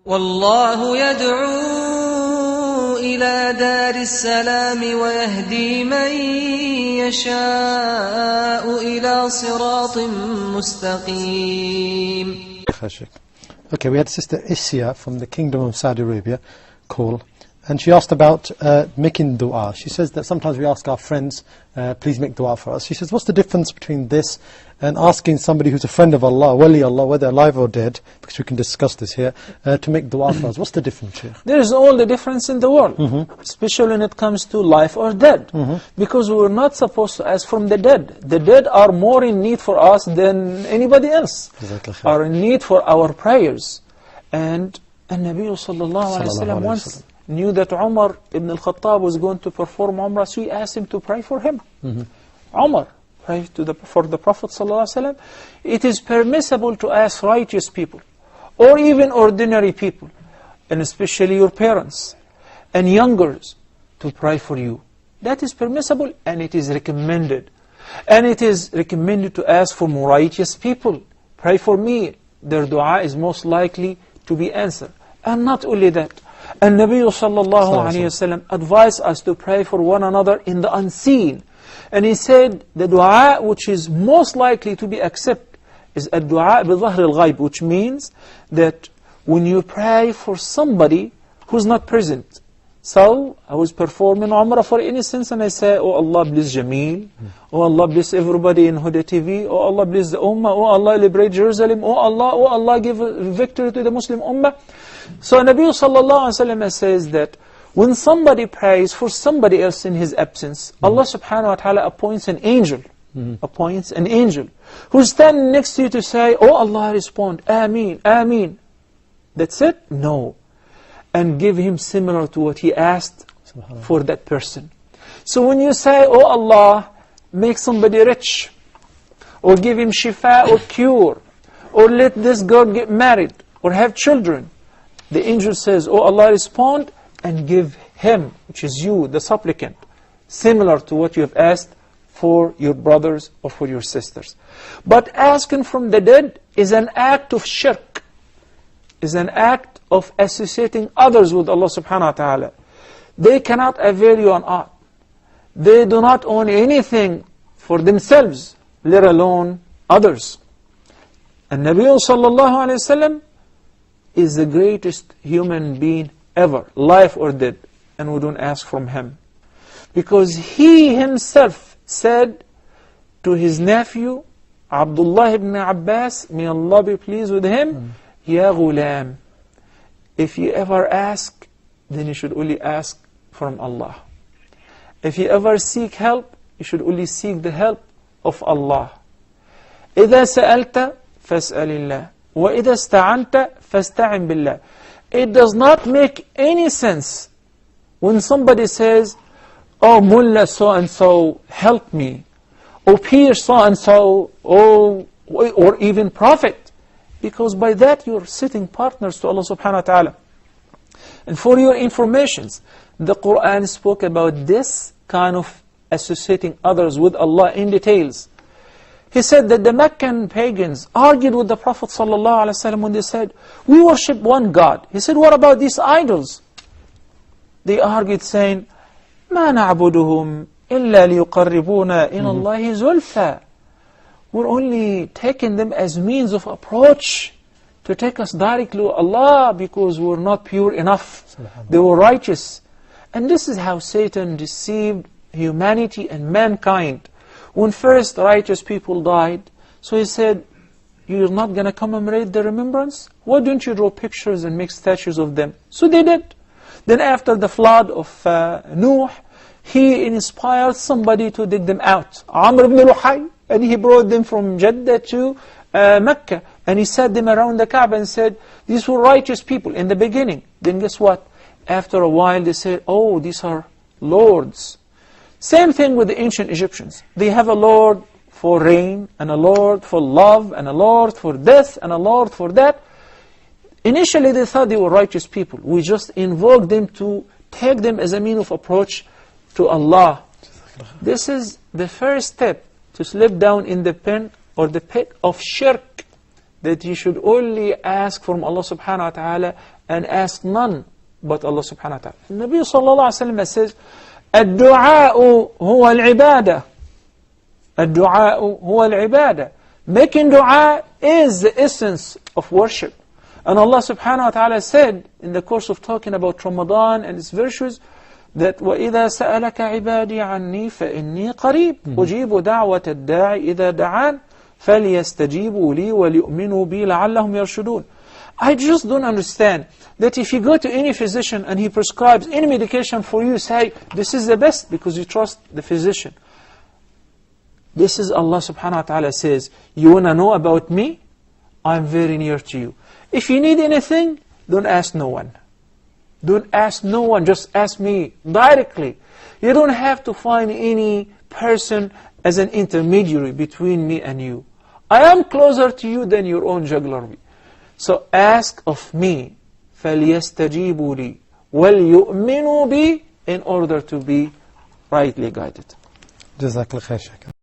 والله يدعو إلى دار السلام ويهدي من يشاء إلى صراط مستقيم. Okay, we had Sister Isya from the Kingdom of Saudi Arabia call, and she asked about making dua. She says that sometimes we ask our friends, please make dua for us. She says, what's the difference between this and asking somebody who's a friend of Allah, wali Allah, whether alive or dead, because we can discuss this here, to make dua for us? What's the difference here? There is all the difference in the world, especially when it comes to life or dead. Because we're not supposed to ask from the dead. The dead are more in need for us than anybody else, are in need for our prayers. And Nabi sallallahu alayhi wa sallam once knew that Umar ibn al-Khattab was going to perform Umrah, so he asked him to pray for him. Umar, pray for the Prophet sallallahu alayhi wa sallam. It is permissible to ask righteous people, or even ordinary people, and especially your parents and youngers, to pray for you. That is permissible, and it is recommended. And it is recommended to ask for more righteous people. Pray for me. Their dua is most likely to be answered. And not only that, and Nabi sallallahu alayhi wa sallam advised us to pray for one another in the unseen. And he said the dua which is most likely to be accepted is a dua bi-dhahr al-ghayb, which means that when you pray for somebody who's not present. So I was performing Umrah, for instance, and I say, oh Allah bless Jameel, oh Allah bless everybody in Huda TV, oh Allah bless the Ummah, oh Allah liberate Jerusalem, oh Allah give victory to the Muslim Ummah. So Nabi sallallahu alayhi wa sallam says that when somebody prays for somebody else in his absence, Allah subhanahu wa ta'ala appoints an angel, who's standing next to you to say, oh Allah, respond, Ameen, Ameen. That's it? No. And give him similar to what he asked for that person. So when you say, oh Allah, make somebody rich, or give him shifa or cure, or let this girl get married, or have children, the angel says, oh Allah, respond and give him, which is you, the supplicant, similar to what you have asked for your brothers or for your sisters. But asking from the dead is an act of shirk, is an act of associating others with Allah subhanahu wa ta'ala. They cannot avail you on art. They do not own anything for themselves, let alone others. And Nabi sallallahu alayhi wa sallam is the greatest human being ever, life or dead, and we don't ask from him. Because he himself said to his nephew, Abdullah ibn Abbas, may Allah be pleased with him, Ya ghulam, if you ever ask, then you should only ask from Allah. If you ever seek help, you should only seek the help of Allah. إِذَا سَأَلْتَ فَاسْأَلِ اللَّهِ وَإِذَا اسْتَعَنْتَ فَاسْتَعِنْ بِاللَّهِ. It does not make any sense when somebody says, oh mullah so-and-so, help me, or peer so-and-so, or even prophet. Because by that you're sitting partners to Allah subhanahu wa ta'ala. And for your informations, the Quran spoke about this kind of associating others with Allah in details. He said that the Meccan pagans argued with the Prophet sallallahu alaihi wasallam when they said, we worship one God. He said, what about these idols? They argued saying, مَا نَعْبُدُهُمْ إِلَّا لِيُقَرِّبُونَ إِلَى اللَّهِ زُلْفَى. We're only taking them as means of approach to take us directly to Allah, because we're not pure enough. They were righteous. And this is how Satan deceived humanity and mankind. When first righteous people died, so he said, you're not going to commemorate the remembrance? Why don't you draw pictures and make statues of them? So they did. Then after the flood of Nuh, he inspired somebody to dig them out, Amr ibn Luhay, and he brought them from Jeddah to Mecca, and he set them around the Kaaba and said, these were righteous people in the beginning. Then guess what? After a while they said, oh, these are lords. Same thing with the ancient Egyptians. They have a lord for rain, and a lord for love, and a lord for death, and a lord for that. Initially they thought they were righteous people. We just invoked them to take them as a means of approach to Allah. This is the first step to slip down in the pen or the pit of shirk. that you should only ask from Allah subhanahu wa ta'ala and ask none but Allah subhanahu wa ta'ala. Nabi sallallahu alayhi wa sallam says, الدعاء هو العبادة. الدعاء هو العبادة. Making dua is the essence of worship. And Allah subhanahu wa ta'ala said in the course of talking about Ramadan and its virtues that وَإِذَا سَأَلَكَ عِبَادِي عَنِّي فَإِنِّي قَرِيبٌ أُجِيبُ دَعْوَةَ الدَّاعِ إِذَا دَعَانِ فَلْيَسْتَجِيبُوا لِي وَلْيُؤْمِنُوا بِي لَعَلَّهُمْ يَرْشُدُونَ. I just don't understand that if you go to any physician and he prescribes any medication for you, say, this is the best because you trust the physician. This is Allah subhanahu wa ta'ala says, you want to know about me? I'm very near to you. If you need anything, don't ask no one. Don't ask no one, just ask me directly. You don't have to find any person as an intermediary between me and you. I am closer to you than your own jugular. So ask of me, فَلْيَسْتَجِيبُوا لِي وَلْيُؤْمِنُوا بِي, in order to be rightly guided. جزاك الله خير شكرا.